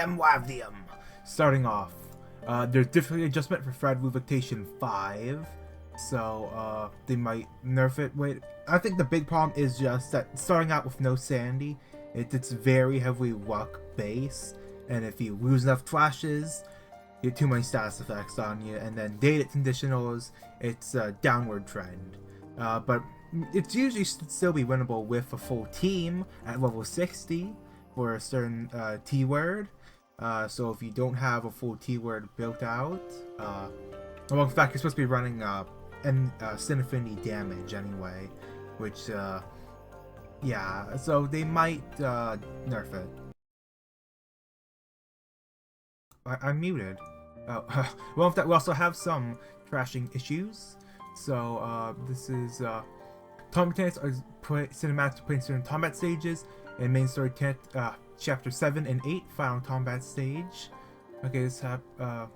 them, whav them. Starting off, there's difficulty adjustment for Fragmentation 5, so they might nerf it. Wait, I think the big problem is just that starting out with no sanity, it's very heavily luck based, and if you lose enough trashes, you get too many status effects on you, and then data conditionals, it's a downward trend. But it's usually still be winnable with a full team at level 60 for a certain T-word. So if you don't have a full T-word built out, well, in fact, you're supposed to be running Sin Affinity damage anyway, which, yeah, so they might nerf it. I'm muted. Oh, well, in fact, we also have some trashing issues. So, this is, combat mechanics are cinematics to play in certain combat stages, and main story chapter 7 and 8, final combat stage. Okay,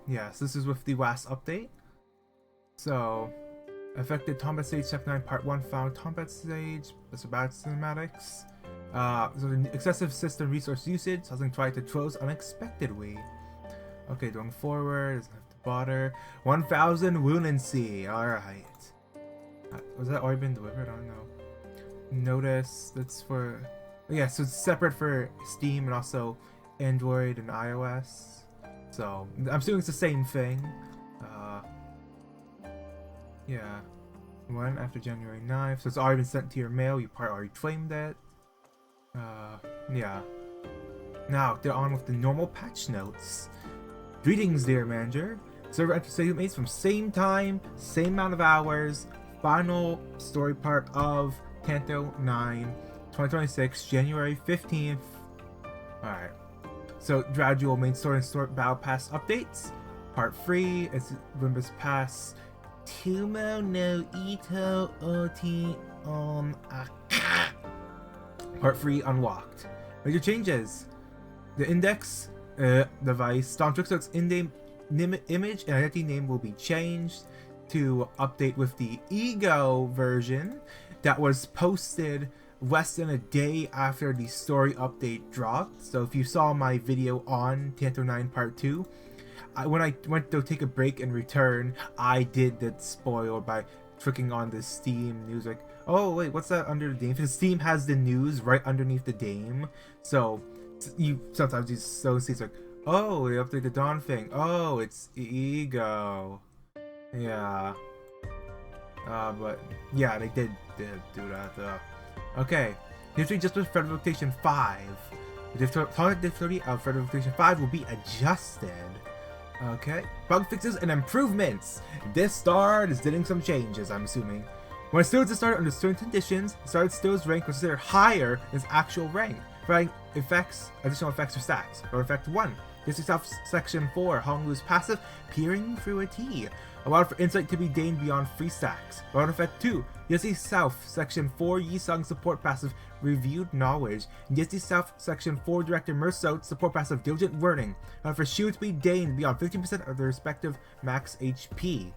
yeah, so this is with the last update. So, affected combat stage, chapter 9, part 1, final combat stage, that's about cinematics. So the excessive system resource usage, causing try to close unexpectedly. Okay, going forward, doesn't have to bother. 1000 Lunancy, alright. Was that already been delivered? I don't know. Notice, that's for... Yeah, so it's separate for Steam and also Android and iOS. So, I'm assuming it's the same thing. Yeah. One after January 9th, so it's already been sent to your mail, you probably already claimed it. Yeah. Now, they're on with the normal patch notes. Greetings, dear manager. Server enters statements from same time, same amount of hours. Final story part of Canto 9, 2026, January 15th. Alright. So, gradual main story and story battle pass updates. Part 3 is Limbus Pass. Tumo no Ito Oti on Part 3 unlocked. Major changes. The index device, Stormtrick's in-game image and identity name will be changed to update with the Ego version that was posted less than a day after the story update dropped. So if you saw my video on Canto 9 Part 2, when I went to take a break and return, I did that spoil by clicking on the Steam news, like, oh wait, what's that under the Dame? Because Steam has the news right underneath the Dame, so you sometimes you see it's like, oh, they updated the Dawn thing. Oh, it's Ego. Yeah. But yeah, they did do that. Okay, history just with Fragmentation 5. The target difficulty of Fragmentation 5 will be adjusted. Okay, bug fixes and improvements. This start is getting some changes, I'm assuming. When a student is started under certain conditions, the started student's rank was considered higher than its actual rank, providing additional effects or stats. For effect 1, District South Section 4, Honglu's passive, Peering Through a T, allowed for insight to be gained beyond 3 stacks. For effect 2, District South Section 4, Yisung support passive, Reviewed Knowledge, District South Section 4, Director Mersault support passive, Diligent Learning, allowed for shield to be gained beyond 15% of their respective max HP.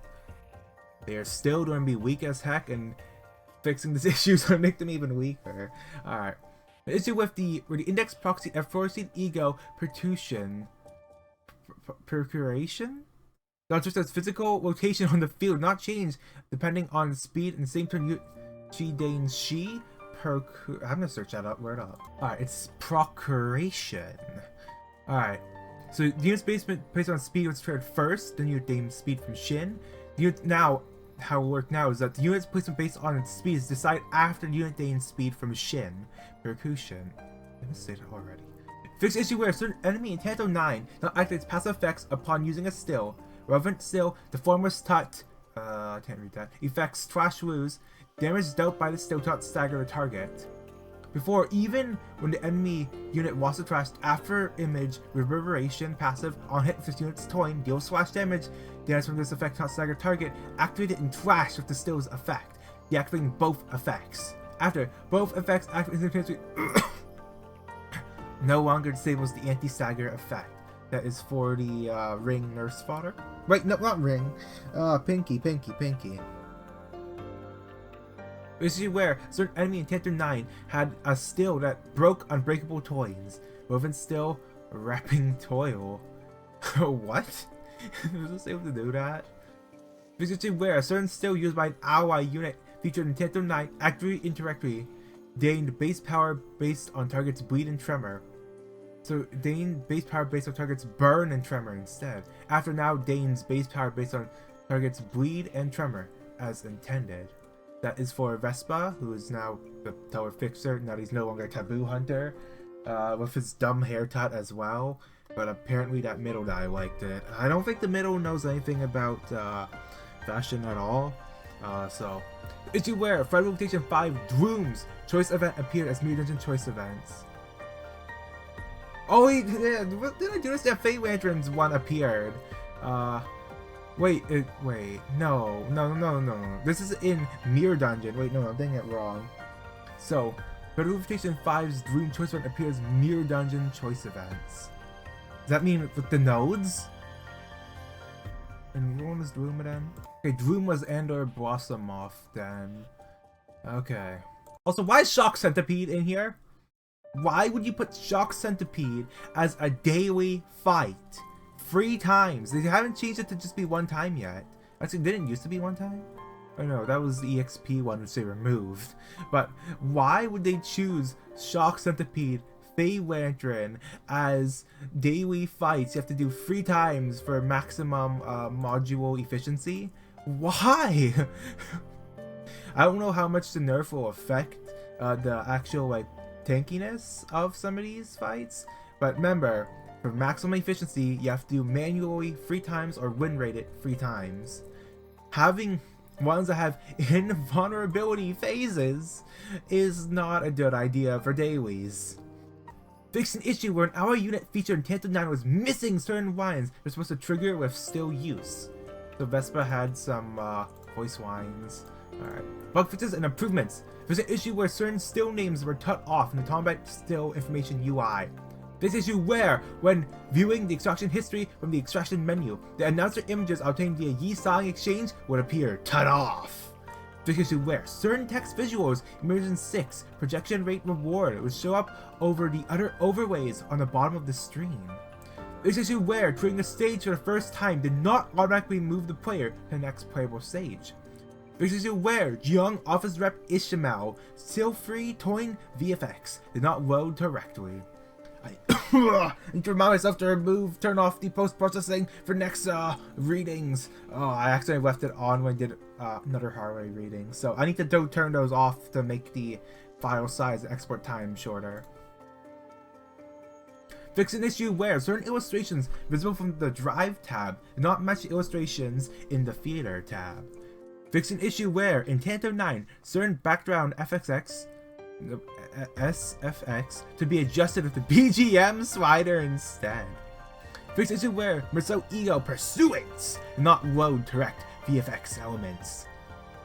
They are still going to be weak as heck, and fixing this issue is going to make them even weaker. Alright. The issue with the index proxy F4 Ego Procuration? Not just as physical location on the field, not change depending on speed and same turn Chi Dane Shi. I'm gonna search that word up. Alright, it's procuration. Alright. So the unit's based on speed was triggered first, then you name speed from Shin. Now, how it works now is that the unit's placement based on its speed is decided after the unit gains speed from Shin. Percussion. I didn't say that already. Fix issue where a certain enemy in Canto 9 now activates passive effects upon using a still. Relevant still, the former's tut, I can't read that, effects trash woos, damage dealt by the still tut stagger the target. Before, even when the enemy unit was trashed, after image, reverberation passive on hit with this unit's toying, deals slash damage from this effect tut stagger target, activated and trash with the still's effect, deactivating both effects. After, both effects activate no longer disables the anti-stagger effect. That is for the ring nurse fodder. Wait, no, not ring. Pinky. This is where a certain enemy in Canto 9 had a still that broke unbreakable toys. Woven still Wrapping toil. What? Was this able to do that? Physically where a certain skill used by an ally unit featured in Canto 9 actively indirectly gained base power based on target's bleed and tremor. So gain base power based on target's burn and tremor instead. After now gains base power based on target's bleed and tremor as intended. That is for Vespa, who is now the tower fixer. Now he's no longer a taboo hunter. With his dumb haircut as well. But apparently that middle guy liked it. I don't think the middle knows anything about fashion at all. So issue where Federal Rotation 5 Droom's choice event appeared as Mirror Dungeon choice events. Oh, yeah, what did I do this? Yeah, Fate Lantern's one appeared. Wait, no. This is in Mirror Dungeon. Wait, no, I'm getting it wrong. So, Federal Rotation 5's Droom choice event appears Mirror Dungeon choice events. Does that mean with the nodes? And what one was Droom then? Okay, Droom was Andor Blossomoff then. Okay. Also, why is Shock Centipede in here? Why would you put Shock Centipede as a daily fight? 3 times. They haven't changed it to just be 1 time yet. Actually, didn't it used to be 1 time? Oh no, that was the EXP one which they removed. But why would they choose Shock Centipede, Fey Lantern as daily fights? You have to do 3 times for maximum module efficiency. Why? I don't know how much the nerf will affect the actual like tankiness of some of these fights, but remember, for maximum efficiency, you have to do manually 3 times or win rate it 3 times. Having ones that have invulnerability phases is not a good idea for dailies. Fixed an issue where an ally unit featured in Canto 9 was missing certain lines they're supposed to trigger with still use. So Vespa had some voice lines. Alright. Bug fixes and improvements. There's an issue where certain still names were cut off in the combat still information UI. This issue where, when viewing the extraction history from the extraction menu, the announcer images obtained via Yi-Sang exchange would appear cut off. This issue where certain text visuals in Immersion 6 projection rate reward would show up over the other overlays on the bottom of the screen. This issue where creating a stage for the first time did not automatically move the player to the next playable stage. This issue where Young Office Rep Ishmael still free toying VFX did not load correctly. I need to remind myself to turn off the post-processing for next readings. Oh, I accidentally left it on when I did another Harley reading. So I need to turn those off to make the file size and export time shorter. Fix an issue where certain illustrations visible from the Drive tab do not match the illustrations in the Theater tab. Fix an issue where, in Canto 9, certain background SFX to be adjusted with the BGM slider instead. Fix issue where Merceau Ego Pursuance not load correct VFX elements.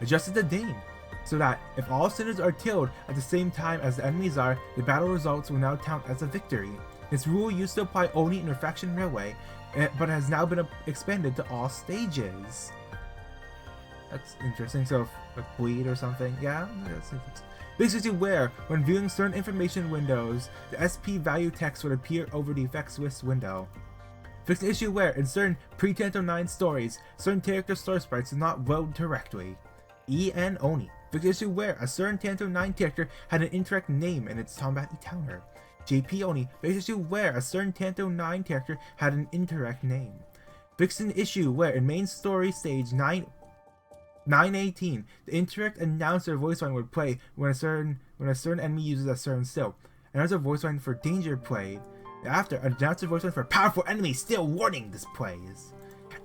Adjusted the name so that if all sinners are killed at the same time as the enemies are, the battle results will now count as a victory. This rule used to apply only in Refraction Railway, but has now been expanded to all stages. That's interesting. So, like bleed or something. Yeah, that's interesting. This is where, when viewing certain information windows, the SP value text would appear over the effects list window. Fix an issue where, in certain pre-Canto 9 stories, certain character source sprites do not load correctly. EN Oni. Fix an issue where a certain Canto 9 character had an incorrect name in its combat encounter. JP Oni. Fix an issue where a certain Canto 9 character had an incorrect name. Fix an issue where, in main story stage 918, the incorrect announcer voice line would play when a certain enemy uses a certain skill. Announcer voice line for danger played. After, announcer voice line for powerful enemy still warning displays.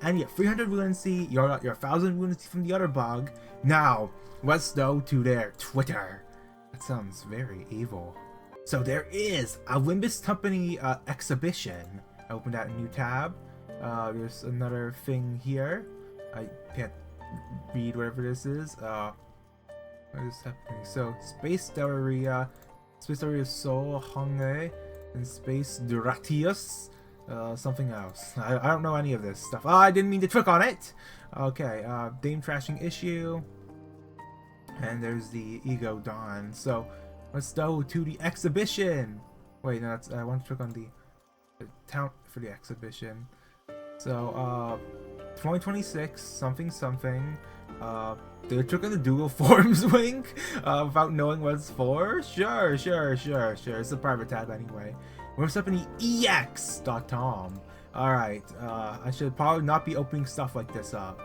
And you get 300 rudency, your 1000 rudency from the other bug. Now, let's go to their Twitter. That sounds very evil. So there is a Limbus company exhibition. I opened that new tab. There's another thing here. I can't read whatever this is. What is happening? So Space Doria Soul Honge, and Space Duratius, something else. I don't know any of this stuff. Oh, I didn't mean to click on it. Okay, Dame Trashing issue, and there's the Ego Dawn. So let's go to the exhibition. Wait, no, I want to click on the Town for the exhibition. So 2026 something something. They took in the Google Forms link without knowing what it's for. Sure. It's a private tab anyway. We're up in the ex.tom. Alright, I should probably not be opening stuff like this up.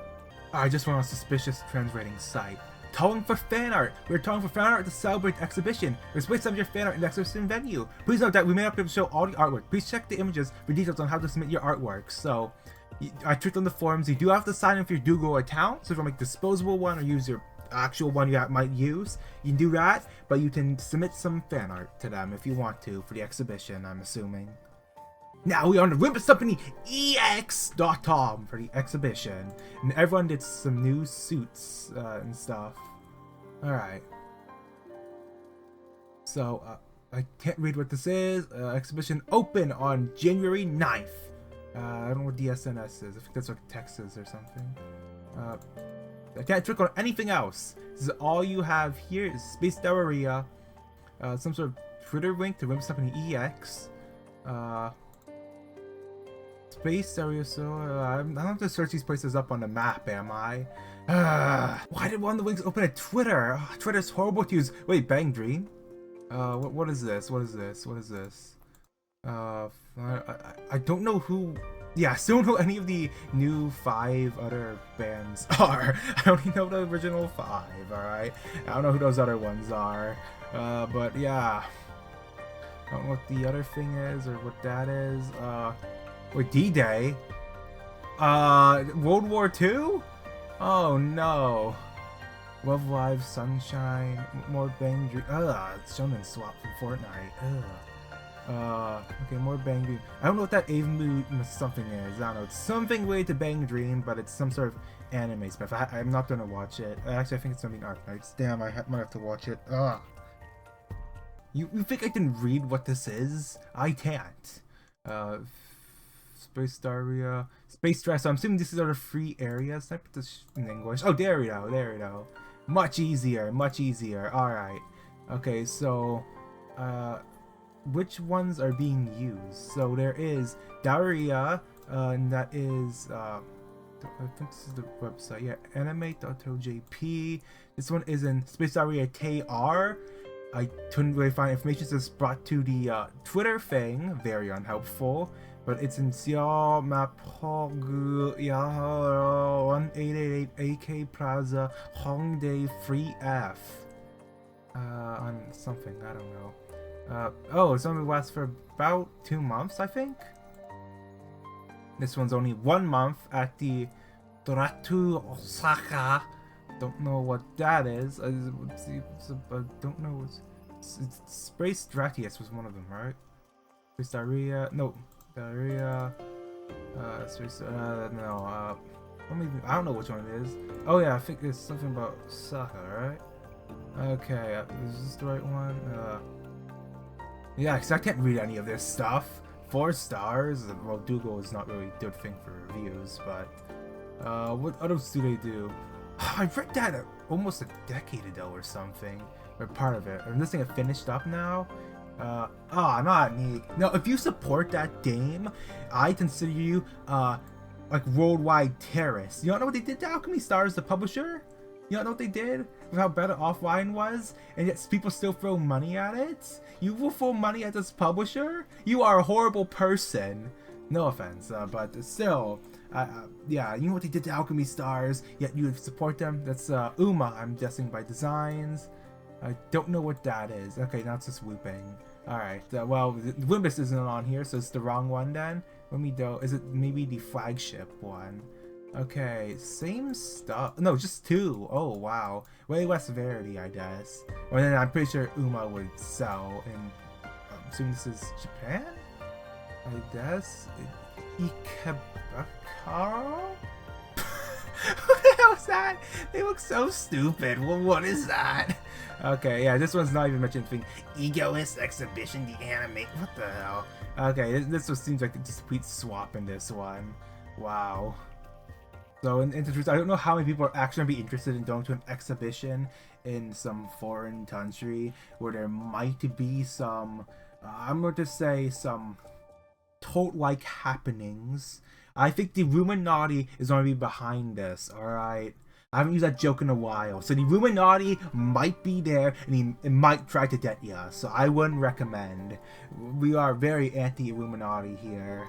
I just went on a suspicious translating site. Calling for fan art! We're calling for fan art to celebrate the exhibition. Display some of your fan art in the exhibition venue. Please note that we may not be able to show all the artwork. Please check the images for details on how to submit your artwork. So, I clicked on the forums. You do have to sign in for your Google account. So if you make a disposable one or use your actual one you might use, you can do that. But you can submit some fan art to them if you want to for the exhibition, I'm assuming. Now we are on the Limbus company ex.tom for the exhibition, and everyone did some new suits and stuff. Alright. So, I can't read what this is. Exhibition open on January 9th. I don't know what DSNS is. I think that's like Texas or something. I can't click on anything else. This is all you have here is Space Diarrhea. Some sort of Twitter link to Limbus company EX. Space area, so I don't have to search these places up on the map, am I? Why did one of the links open at Twitter? Twitter's horrible to use. Wait, Bang Dream? What is this? What is this? What is this? I don't know who. Yeah, I still don't know any of the new 5 other bands are. I don't even know the original 5. All right, I don't know who those other ones are. But yeah, I don't know what the other thing is or what that is. Wait, D-Day? World War II? Oh no. Love Live, Sunshine, more Bang Dream. It's Shonen Swap from Fortnite. Okay, more Bang Dream. I don't know what that Avon something is. I don't know. It's something related to Bang Dream, but it's some sort of anime stuff. I'm not gonna watch it. Actually, I think it's something Arknights. Damn, I might have to watch it. You think I can read what this is? I can't. Space Daria, Space Stress. So I'm assuming this is our free areas. Can I put this in English? Oh, there we go. There we go. Much easier. Much easier. All right. Okay. So, which ones are being used? So there is Daria, and that is I think this is the website. Yeah, animate.ojp. This one is in Space Daria KR. I couldn't really find information, so it's brought to the Twitter thing. Very unhelpful. But it's in Xiao Mapog 1888 AK Plaza Hongdae Free F. On something, I don't know. Oh, it's only lasts for about 2 months, I think. This one's only 1 month at the Doratu Osaka. Don't know what that is. I don't know. It's Space Dratius was one of them, right? Space Diarrhea. No. Diarrhea. No. I don't know which one it is. Oh yeah, I think it's something about Saka, right? Okay, is this the right one? Yeah, because I can't read any of this stuff. 4 stars. Well, Google is not really a good thing for reviews, but what others do they do? I read that almost a decade ago or something, or part of it. And this thing is finished up now. Not neat. No, if you support that game, I consider you like worldwide terrorist. You don't know what they did to Alchemy Stars, the publisher? You don't know what they did with how bad offline was, and yet people still throw money at it? You will throw money at this publisher? You are a horrible person. No offense, but still, yeah, you know what they did to Alchemy Stars, yet you would support them? That's Uma, I'm guessing, by Designs. I don't know what that is. Okay, now it's just whooping. Alright, well, Limbus isn't on here, so it's the wrong one then. Let me go. Is it maybe the flagship one? Okay, same stuff. No, just 2. Oh, wow. Way less variety, I guess. Well, then I'm pretty sure Uma would sell in, I'm assuming this is Japan? I guess. Ikebukuro? What the hell is that? They look so stupid. Well, what is that? Okay, yeah, this one's not even mentioned anything. Egoist Exhibition, the anime. What the hell? Okay, this one seems like a complete swap in this one. Wow. So, in the truth, I don't know how many people are actually going to be interested in going to an exhibition in some foreign country where there might be some, I'm going to say some cult-like happenings. I think the Illuminati is going to be behind this, alright? I haven't used that joke in a while. So the Illuminati might be there, and it might try to get ya. So I wouldn't recommend. We are very anti-Illuminati here.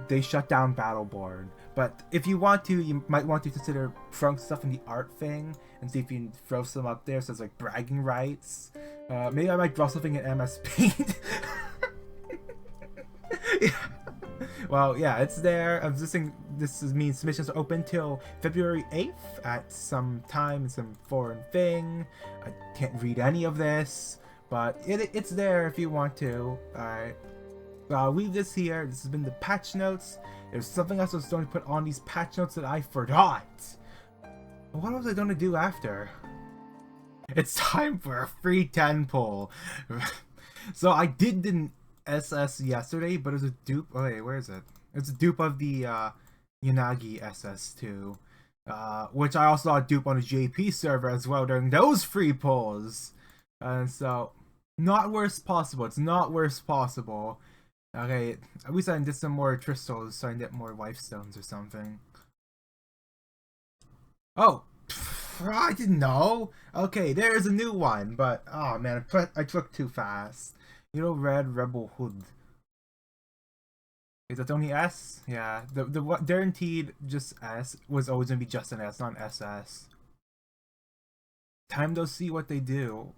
They shut down Battleborn. But if you want to, you might want to consider throwing stuff in the art thing and see if you can throw some up there, so it's like bragging rights. Maybe I might draw something in MS Paint. Yeah. Well, yeah, it's there. This means submissions are open till February 8th at some time, some foreign thing. I can't read any of this, but it's there if you want to. Alright. I'll leave this here. This has been the patch notes. There's something else I was going to put on these patch notes that I forgot. What was I going to do after? It's time for a free 10 pull. So I did the SS yesterday, but it was a dupe. Oh wait, where is it? It's a dupe of the Yanagi SS2, which I also saw a dupe on a JP server as well during those free pulls. And so, not worst possible. It's not worst possible. Okay, at least I did some more crystals so I can get more life stones or something. Oh, I didn't know. Okay, there's a new one, but oh man, I took too fast. You know, Red Rebel Hood. Is that only S? Yeah, the guaranteed just S was always gonna be just an S, not an SS. Time to see what they do.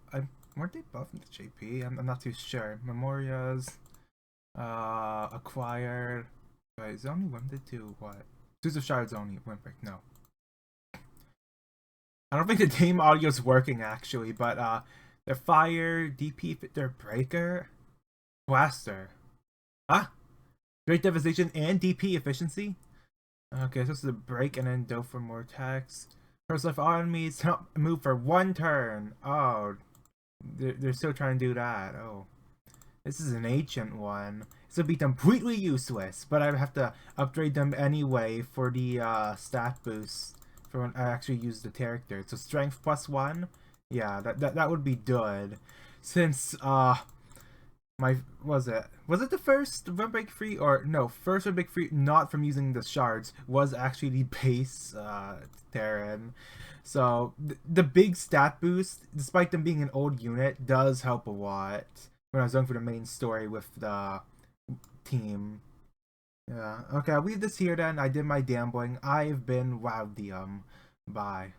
Weren't they buffing the JP? I'm not too sure. Memorias. Acquired. Wait, is it only limited to what? Suits of Shards only. Windbreak. No. I don't think the game audio is working actually, but their fire, DP, their breaker, blaster. Huh? Great devastation and DP efficiency. Okay, so this is a break and then go for more attacks. First life enemies cannot move for 1 turn. Oh, they're still trying to do that. Oh. This is an ancient one. This would be completely useless, but I have to upgrade them anyway for the stat boost for when I actually use the character. So strength +1, yeah, that would be good. Since was it the first Windbreak free, or no, first Windbreak free not from using the shards was actually the base Terran. So the big stat boost, despite them being an old unit, does help a lot when I was going for the main story with the team. Yeah, okay, I'll leave this here then. I did my gambling. I've been Wowdium. Bye.